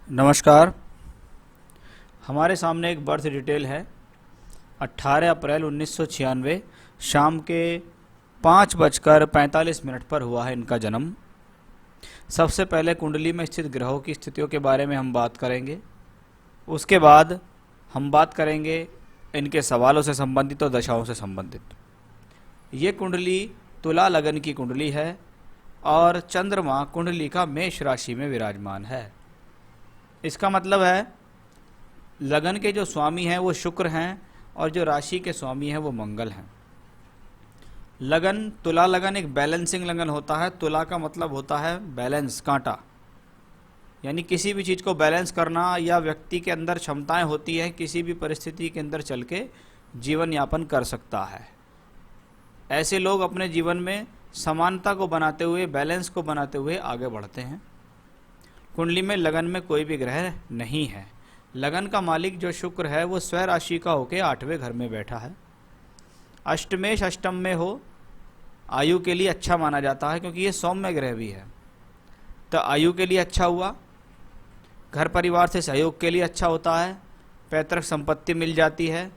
नमस्कार। हमारे सामने एक बर्थ डिटेल है। 18 अप्रैल 1996 शाम के 5:45 पर हुआ है इनका जन्म। सबसे पहले कुंडली में स्थित ग्रहों की स्थितियों के बारे में हम बात करेंगे। उसके बाद हम बात करेंगे इनके सवालों से संबंधित और दशाओं से संबंधित। ये कुंडली तुला लगन की कुंडली है और चंद्रमा कुंडली का मेष राशि में विराजमान है। इसका मतलब है लगन के जो स्वामी हैं वो शुक्र हैं और जो राशि के स्वामी हैं वो मंगल हैं। लगन, तुला लगन एक बैलेंसिंग लगन होता है। तुला का मतलब होता है बैलेंस, कांटा, यानी किसी भी चीज़ को बैलेंस करना, या व्यक्ति के अंदर क्षमताएं होती हैं किसी भी परिस्थिति के अंदर चल के जीवन यापन कर सकता है। ऐसे लोग अपने जीवन में समानता को बनाते हुए, बैलेंस को बनाते हुए आगे बढ़ते हैं। कुंडली में लगन में कोई भी ग्रह नहीं है। लगन का मालिक जो शुक्र है वो स्वयं राशि का होकर 8वें घर में बैठा है। अष्टमेश अष्टम में हो, आयु के लिए अच्छा माना जाता है क्योंकि ये सौम्य ग्रह भी है, तो आयु के लिए अच्छा हुआ। घर परिवार से सहयोग के लिए अच्छा होता है। पैतृक संपत्ति मिल जाती है।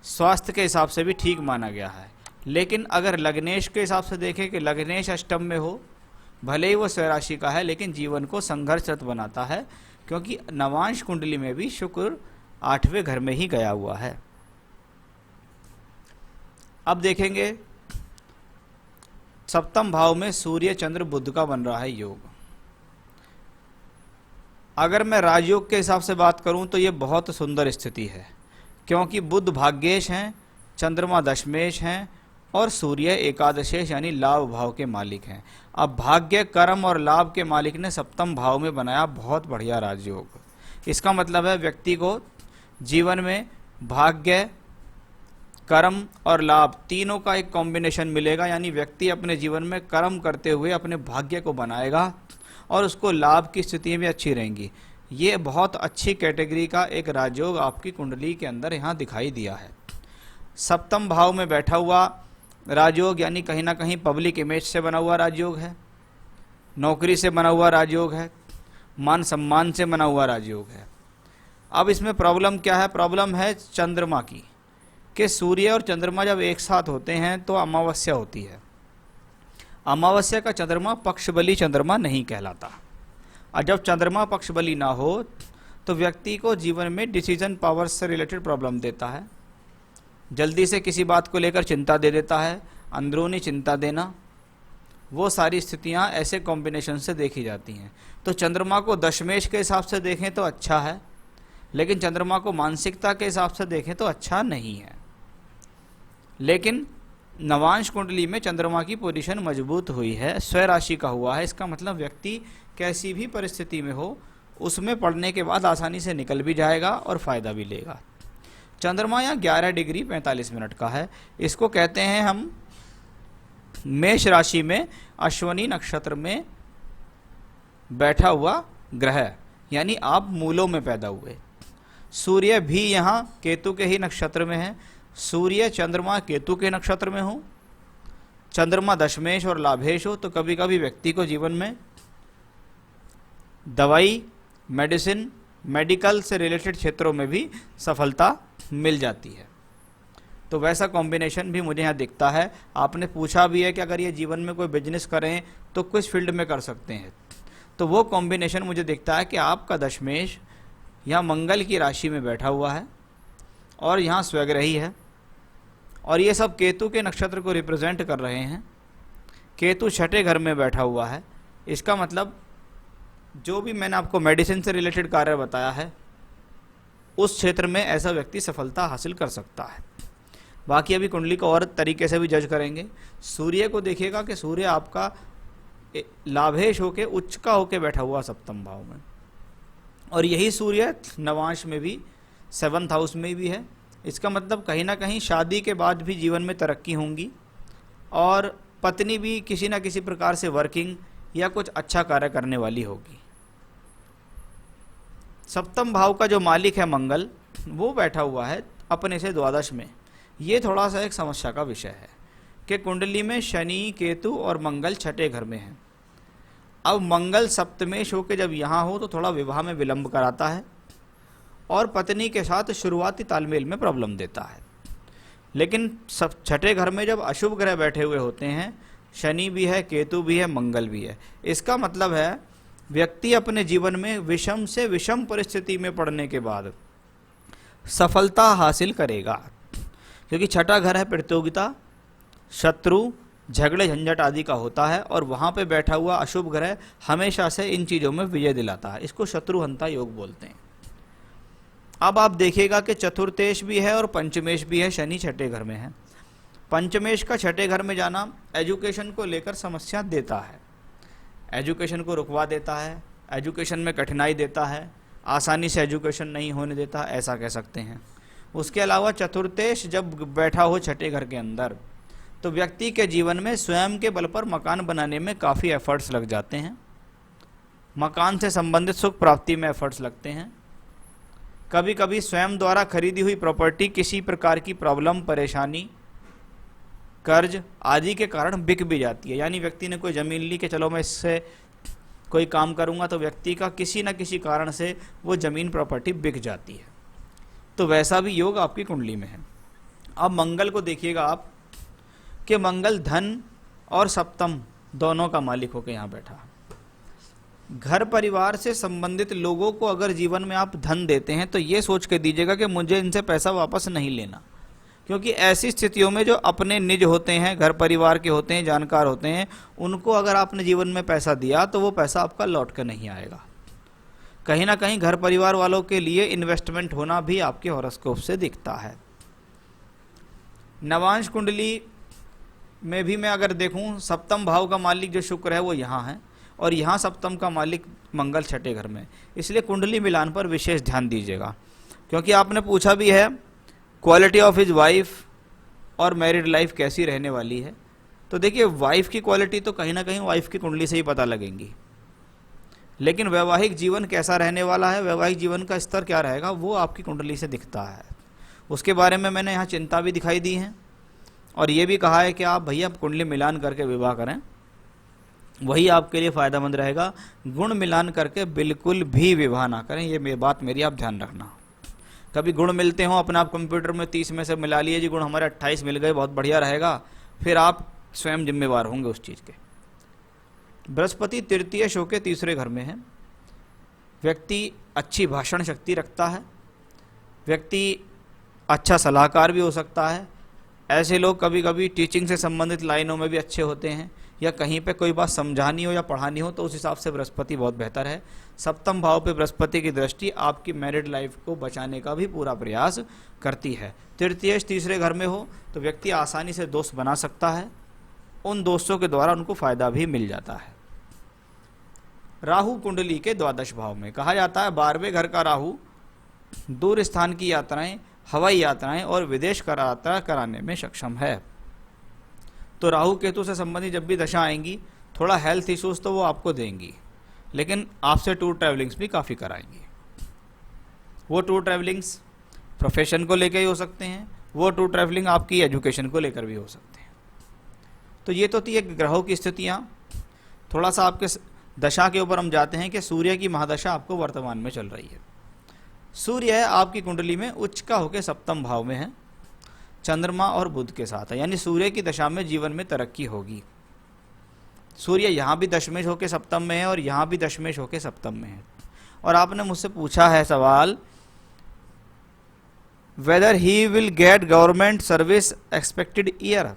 स्वास्थ्य के हिसाब से भी ठीक माना गया है। लेकिन अगर लग्नेश के हिसाब से देखें कि लग्नेश अष्टम में हो, भले ही वो स्वराशि का है लेकिन जीवन को संघर्षरत बनाता है क्योंकि नवांश कुंडली में भी शुक्र 8वें घर में ही गया हुआ है। अब देखेंगे सप्तम भाव में सूर्य चंद्र बुध का बन रहा है योग। अगर मैं राजयोग के हिसाब से बात करूं तो ये बहुत सुंदर स्थिति है क्योंकि बुध भाग्येश हैं, चंद्रमा दशमेश हैं और सूर्य एकादशेश यानी लाभ भाव के मालिक हैं। अब भाग्य, कर्म और लाभ के मालिक ने सप्तम भाव में बनाया बहुत बढ़िया राजयोग। इसका मतलब है व्यक्ति को जीवन में भाग्य, कर्म और लाभ तीनों का एक कॉम्बिनेशन मिलेगा, यानी व्यक्ति अपने जीवन में कर्म करते हुए अपने भाग्य को बनाएगा और उसको लाभ की स्थितियाँ भी अच्छी रहेंगी। ये बहुत अच्छी कैटेगरी का एक राजयोग आपकी कुंडली के अंदर यहाँ दिखाई दिया है। सप्तम भाव में बैठा हुआ राजयोग यानी कहीं ना कहीं पब्लिक इमेज से बना हुआ राजयोग है, नौकरी से बना हुआ राजयोग है, मान सम्मान से बना हुआ राजयोग है। अब इसमें प्रॉब्लम क्या है? प्रॉब्लम है चंद्रमा की, कि सूर्य और चंद्रमा जब एक साथ होते हैं तो अमावस्या होती है। अमावस्या का चंद्रमा पक्षबली चंद्रमा नहीं कहलाता। और जब चंद्रमा पक्षबली ना हो तो व्यक्ति को जीवन में डिसीजन पावर से रिलेटेड प्रॉब्लम देता है, जल्दी से किसी बात को लेकर चिंता दे देता है, अंदरूनी चिंता देना, वो सारी स्थितियां ऐसे कॉम्बिनेशन से देखी जाती हैं। तो चंद्रमा को दशमेश के हिसाब से देखें तो अच्छा है, लेकिन चंद्रमा को मानसिकता के हिसाब से देखें तो अच्छा नहीं है। लेकिन नवांश कुंडली में चंद्रमा की पोजीशन मजबूत हुई है, स्वयं राशि का हुआ है। इसका मतलब व्यक्ति कैसी भी परिस्थिति में हो उसमें पढ़ने के बाद आसानी से निकल भी जाएगा और फायदा भी लेगा। चंद्रमा यहाँ 11 डिग्री 45 मिनट का है। इसको कहते हैं हम मेष राशि में अश्वनी नक्षत्र में बैठा हुआ ग्रह, यानी आप मूलों में पैदा हुए। सूर्य भी यहाँ केतु के ही नक्षत्र में है। सूर्य चंद्रमा केतु के नक्षत्र में हो, चंद्रमा दशमेश और लाभेश हो तो कभी कभी व्यक्ति को जीवन में दवाई, मेडिसिन, मेडिकल से रिलेटेड क्षेत्रों में भी सफलता मिल जाती है। तो वैसा कॉम्बिनेशन भी मुझे यहाँ दिखता है। आपने पूछा भी है कि अगर ये जीवन में कोई बिजनेस करें तो किस फील्ड में कर सकते हैं, तो वो कॉम्बिनेशन मुझे दिखता है कि आपका दशमेश यहाँ मंगल की राशि में बैठा हुआ है और यहाँ स्वग्रही है और ये सब केतु के नक्षत्र को रिप्रेजेंट कर रहे हैं। केतु 6ठे घर में बैठा हुआ है। इसका मतलब जो भी मैंने आपको मेडिसिन से रिलेटेड कार्य बताया है उस क्षेत्र में ऐसा व्यक्ति सफलता हासिल कर सकता है। बाकी अभी कुंडली को और तरीके से भी जज करेंगे। सूर्य को देखिएगा कि सूर्य आपका लाभेश होके उच्च का होके बैठा हुआ सप्तम भाव में, और यही सूर्य नवांश में भी 7th हाउस में भी है। इसका मतलब कहीं ना कहीं शादी के बाद भी जीवन में तरक्की होंगी और पत्नी भी किसी न किसी प्रकार से वर्किंग या कुछ अच्छा कार्य करने वाली होगी। सप्तम भाव का जो मालिक है मंगल, वो बैठा हुआ है अपने से द्वादश में। ये थोड़ा सा एक समस्या का विषय है कि कुंडली में शनि, केतु और मंगल 6ठे घर में हैं। अब मंगल सप्तमेश होकर जब यहाँ हो तो थोड़ा विवाह में विलंब कराता है और पत्नी के साथ शुरुआती तालमेल में प्रॉब्लम देता है। लेकिन सब छठे घर में जब अशुभ ग्रह बैठे हुए होते हैं, शनि भी है, केतु भी है, मंगल भी है, इसका मतलब है व्यक्ति अपने जीवन में विषम से विषम परिस्थिति में पड़ने के बाद सफलता हासिल करेगा, क्योंकि छठा घर है प्रतियोगिता, शत्रु, झगड़े झंझट आदि का होता है, और वहाँ पे बैठा हुआ अशुभ ग्रह हमेशा से इन चीज़ों में विजय दिलाता है। इसको शत्रुहंता योग बोलते हैं। अब आप देखिएगा कि चतुर्थेश भी है और पंचमेश भी है, शनि छठे घर में है। पंचमेश का छठे घर में जाना एजुकेशन को लेकर समस्या देता है, एजुकेशन को रुकवा देता है, एजुकेशन में कठिनाई देता है, आसानी से एजुकेशन नहीं होने देता, ऐसा कह सकते हैं। उसके अलावा चतुर्थेश जब बैठा हो छठे घर के अंदर तो व्यक्ति के जीवन में स्वयं के बल पर मकान बनाने में काफ़ी एफर्ट्स लग जाते हैं, मकान से संबंधित सुख प्राप्ति में एफर्ट्स लगते हैं। कभी कभी स्वयं द्वारा खरीदी हुई प्रॉपर्टी किसी प्रकार की प्रॉब्लम, परेशानी, कर्ज आदि के कारण बिक भी जाती है। यानी व्यक्ति ने कोई ज़मीन ली कि चलो मैं इससे कोई काम करूंगा, तो व्यक्ति का किसी न किसी कारण से वो ज़मीन प्रॉपर्टी बिक जाती है। तो वैसा भी योग आपकी कुंडली में है। अब मंगल को देखिएगा आप कि मंगल धन और सप्तम दोनों का मालिक होकर यहाँ बैठा। घर परिवार से संबंधित लोगों को अगर जीवन में आप धन देते हैं तो ये सोच के दीजिएगा कि मुझे इनसे पैसा वापस नहीं लेना, क्योंकि ऐसी स्थितियों में जो अपने निज होते हैं, घर परिवार के होते हैं, जानकार होते हैं, उनको अगर आपने जीवन में पैसा दिया तो वो पैसा आपका लौट कर नहीं आएगा। कहीं ना कहीं घर परिवार वालों के लिए इन्वेस्टमेंट होना भी आपके हॉरोस्कोप से दिखता है। नवांश कुंडली में भी मैं अगर देखूं, सप्तम भाव का मालिक जो शुक्र है वो यहाँ है और यहाँ सप्तम का मालिक मंगल छठे घर में। इसलिए कुंडली मिलान पर विशेष ध्यान दीजिएगा, क्योंकि आपने पूछा भी है क्वालिटी ऑफ हिज वाइफ और मैरिड लाइफ कैसी रहने वाली है। तो देखिए, वाइफ की क्वालिटी तो कहीं ना कहीं वाइफ की कुंडली से ही पता लगेंगी, लेकिन वैवाहिक जीवन कैसा रहने वाला है, वैवाहिक जीवन का स्तर क्या रहेगा, वो आपकी कुंडली से दिखता है। उसके बारे में मैंने यहाँ चिंता भी दिखाई दी है और ये भी कहा है कि आप भैया कुंडली मिलान करके विवाह करें, वही आपके लिए फ़ायदेमंद रहेगा। गुण मिलान करके बिल्कुल भी विवाह ना करें, ये बात मेरी आप ध्यान रखना। कभी गुण मिलते हो, अपने आप कंप्यूटर में 30 में से मिला लिए जी, गुण हमारे 28 मिल गए, बहुत बढ़िया रहेगा, फिर आप स्वयं जिम्मेवार होंगे उस चीज़ के। बृहस्पति तृतीय शो के तीसरे घर में है। व्यक्ति अच्छी भाषण शक्ति रखता है, व्यक्ति अच्छा सलाहकार भी हो सकता है। ऐसे लोग कभी कभी टीचिंग से संबंधित लाइनों में भी अच्छे होते हैं, या कहीं पे कोई बात समझानी हो या पढ़ानी हो तो उस हिसाब से बृहस्पति बहुत बेहतर है। सप्तम भाव पे बृहस्पति की दृष्टि आपकी मैरिड लाइफ को बचाने का भी पूरा प्रयास करती है। तृतीय तीसरे घर में हो तो व्यक्ति आसानी से दोस्त बना सकता है, उन दोस्तों के द्वारा उनको फायदा भी मिल जाता है। राहु कुंडली के द्वादश भाव में, कहा जाता है 12वें घर का राहु दूर स्थान की यात्राएं, हवाई यात्राएं और विदेश का यात्रा कराने में सक्षम है। तो राहु केतु से संबंधित जब भी दशा आएंगी, थोड़ा हेल्थ इश्यूज तो वो आपको देंगी, लेकिन आपसे टूर ट्रैवलिंग्स भी काफ़ी कराएंगी। वो टूर ट्रैवलिंग्स प्रोफेशन को लेकर ही हो सकते हैं, वो टूर ट्रैवलिंग आपकी एजुकेशन को लेकर भी हो सकते हैं। तो ये तो थी एक ग्रहों की स्थितियाँ। थोड़ा सा आपके दशा के ऊपर हम जाते हैं कि सूर्य की महादशा आपको वर्तमान में चल रही है। सूर्य है आपकी कुंडली में उच्च का होकर सप्तम भाव में है, चंद्रमा और बुध के साथ है, यानी सूर्य की दशा में जीवन में तरक्की होगी। सूर्य यहाँ भी दशमेश होकर सप्तम में है और यहाँ भी दशमेश होकर सप्तम में है। और आपने मुझसे पूछा है सवाल, whether he will get government service expected year.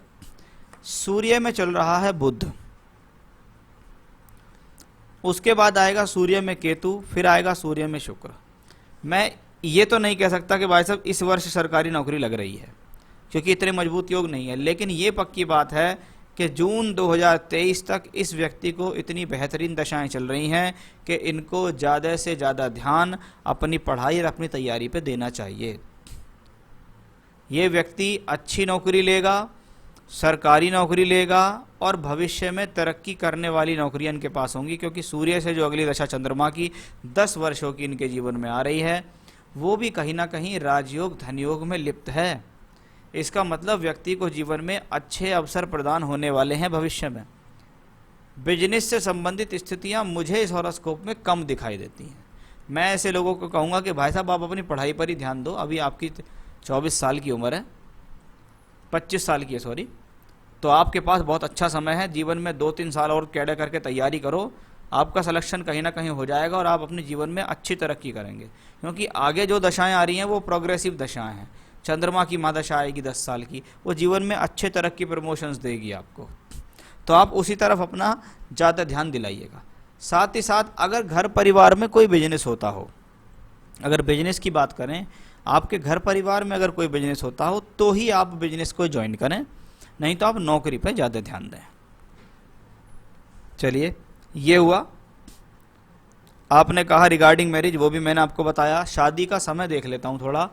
सूर्य में चल रहा है बुध, उसके बाद आएगा सूर्य में केतु, फिर आएगा सूर्य में शुक्र। मैं ये तो नहीं कह सकता कि भाई साहब इस वर्ष सरकारी नौकरी लग रही है, क्योंकि इतने मजबूत योग नहीं है, लेकिन ये पक्की बात है कि जून 2023 तक इस व्यक्ति को इतनी बेहतरीन दशाएं चल रही हैं कि इनको ज़्यादा से ज़्यादा ध्यान अपनी पढ़ाई और अपनी तैयारी पे देना चाहिए। ये व्यक्ति अच्छी नौकरी लेगा, सरकारी नौकरी लेगा और भविष्य में तरक्की करने वाली नौकरियां इनके पास होंगी, क्योंकि सूर्य से जो अगली दशा चंद्रमा की 10 वर्षों की इनके जीवन में आ रही है, वो भी कहीं ना कहीं राजयोग धनयोग में लिप्त है। इसका मतलब व्यक्ति को जीवन में अच्छे अवसर प्रदान होने वाले हैं भविष्य में। बिजनेस से संबंधित स्थितियां मुझे इस हॉरोस्कोप में कम दिखाई देती हैं। मैं ऐसे लोगों को कहूँगा कि भाई साहब आप अपनी पढ़ाई पर ही ध्यान दो, अभी आपकी 24 साल की उम्र है, 25 साल की है सॉरी, तो आपके पास बहुत अच्छा समय है। जीवन में 2-3 साल और कैडर करके तैयारी करो, आपका सिलेक्शन कहीं ना कहीं हो जाएगा और आप अपने जीवन में अच्छी तरक्की करेंगे। क्योंकि आगे जो दशाएं आ रही हैं वो प्रोग्रेसिव दशाएं हैं। चंद्रमा की महादशा आएगी 10 साल की, वो जीवन में अच्छे तरक्की प्रमोशंस देगी आपको, तो आप उसी तरफ अपना ज़्यादा ध्यान दिलाइएगा। साथ ही साथ अगर घर परिवार में कोई बिजनेस होता हो, अगर बिजनेस की बात करें, आपके घर परिवार में अगर कोई बिजनेस होता हो तो ही आप बिजनेस को ज्वाइन करें, नहीं तो आप नौकरी पर ज़्यादा ध्यान दें। चलिए, ये हुआ। आपने कहा रिगार्डिंग मैरिज, वो भी मैंने आपको बताया। शादी का समय देख लेता हूँ थोड़ा,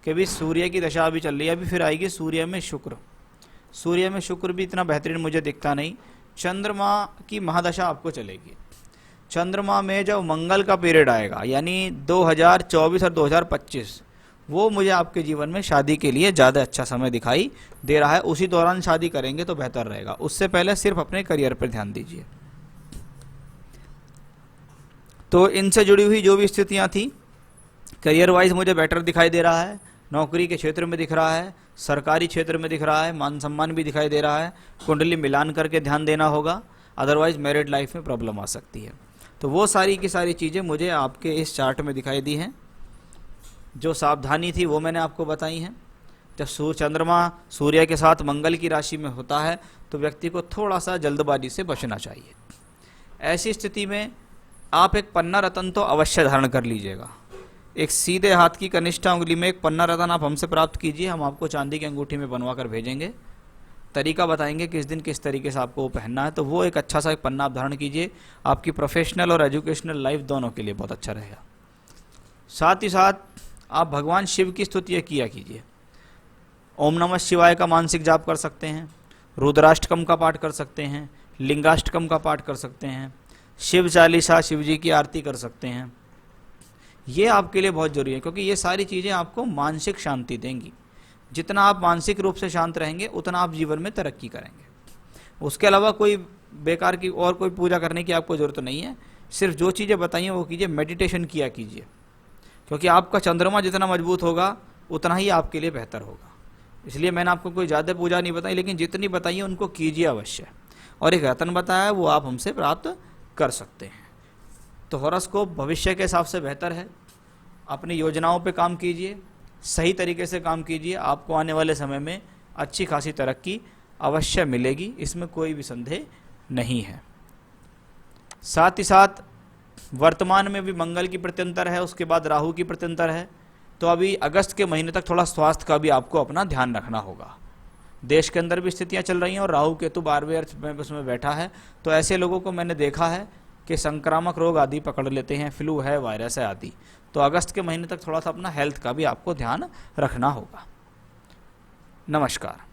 कि भी सूर्य की दशा अभी चल रही है, अभी फिर आएगी सूर्य में शुक्र। सूर्य में शुक्र भी इतना बेहतरीन मुझे दिखता नहीं। चंद्रमा की महादशा आपको चलेगी। चंद्रमा में जब मंगल का पीरियड आएगा, यानी 2024 और 2025, वो मुझे आपके जीवन में शादी के लिए ज़्यादा अच्छा समय दिखाई दे रहा है। उसी दौरान शादी करेंगे तो बेहतर रहेगा, उससे पहले सिर्फ अपने करियर पर ध्यान दीजिए। तो इनसे जुड़ी हुई जो भी स्थितियां थी, करियर वाइज मुझे बेटर दिखाई दे रहा है, नौकरी के क्षेत्र में दिख रहा है, सरकारी क्षेत्र में दिख रहा है, मान सम्मान भी दिखाई दे रहा है। कुंडली मिलान करके ध्यान देना होगा, अदरवाइज मैरिड लाइफ में प्रॉब्लम आ सकती है। तो वो सारी की सारी चीज़ें मुझे आपके इस चार्ट में दिखाई दी हैं। जो सावधानी थी वो मैंने आपको बताई हैं। जब चंद्रमा सूर्य के साथ मंगल की राशि में होता है तो व्यक्ति को थोड़ा सा जल्दबाजी से बचना चाहिए। ऐसी स्थिति में आप एक पन्ना रतन तो अवश्य धारण कर लीजिएगा। एक सीधे हाथ की कनिष्ठ उंगली में एक पन्ना रतन आप हमसे प्राप्त कीजिए, हम आपको चांदी की अंगूठी में बनवा कर भेजेंगे। तरीका बताएंगे किस दिन किस तरीके से आपको वो पहनना है। तो वो एक अच्छा सा एक पन्ना आप धारण कीजिए, आपकी प्रोफेशनल और एजुकेशनल लाइफ दोनों के लिए बहुत अच्छा रहेगा। साथ ही साथ आप भगवान शिव की स्तुति किया कीजिए। ओम नमः शिवाय का मानसिक जाप कर सकते हैं, रुद्राष्टकम का पाठ कर सकते हैं, लिंगाष्टकम का पाठ कर सकते हैं, शिव चालीसा, शिव जी की आरती कर सकते हैं। ये आपके लिए बहुत जरूरी है, क्योंकि ये सारी चीज़ें आपको मानसिक शांति देंगी। जितना आप मानसिक रूप से शांत रहेंगे उतना आप जीवन में तरक्की करेंगे। उसके अलावा कोई बेकार की और कोई पूजा करने की आपको ज़रूरत नहीं है। सिर्फ जो चीज़ें बताइए वो कीजिए, मेडिटेशन किया कीजिए, क्योंकि आपका चंद्रमा जितना मजबूत होगा उतना ही आपके लिए बेहतर होगा। इसलिए मैंने आपको कोई ज़्यादा पूजा नहीं बताई, लेकिन जितनी बताइए उनको कीजिए अवश्य। और एक रतन बताया वो आप हमसे प्राप्त कर सकते हैं। तो हॉरोस्कोप भविष्य के हिसाब से बेहतर है। अपनी योजनाओं पे काम कीजिए, सही तरीके से काम कीजिए, आपको आने वाले समय में अच्छी खासी तरक्की अवश्य मिलेगी, इसमें कोई भी संदेह नहीं है। साथ ही साथ वर्तमान में भी मंगल की प्रत्यंतर है, उसके बाद राहु की प्रत्यंतर है। तो अभी अगस्त के महीने तक थोड़ा स्वास्थ्य का भी आपको अपना ध्यान रखना होगा। देश के अंदर भी स्थितियां चल रही हैं और राहु केतु 12वें अर्थ में उसमें बैठा है, तो ऐसे लोगों को मैंने देखा है कि संक्रामक रोग आदि पकड़ लेते हैं, फ्लू है, वायरस है आदि। तो अगस्त के महीने तक थोड़ा सा अपना हेल्थ का भी आपको ध्यान रखना होगा। नमस्कार।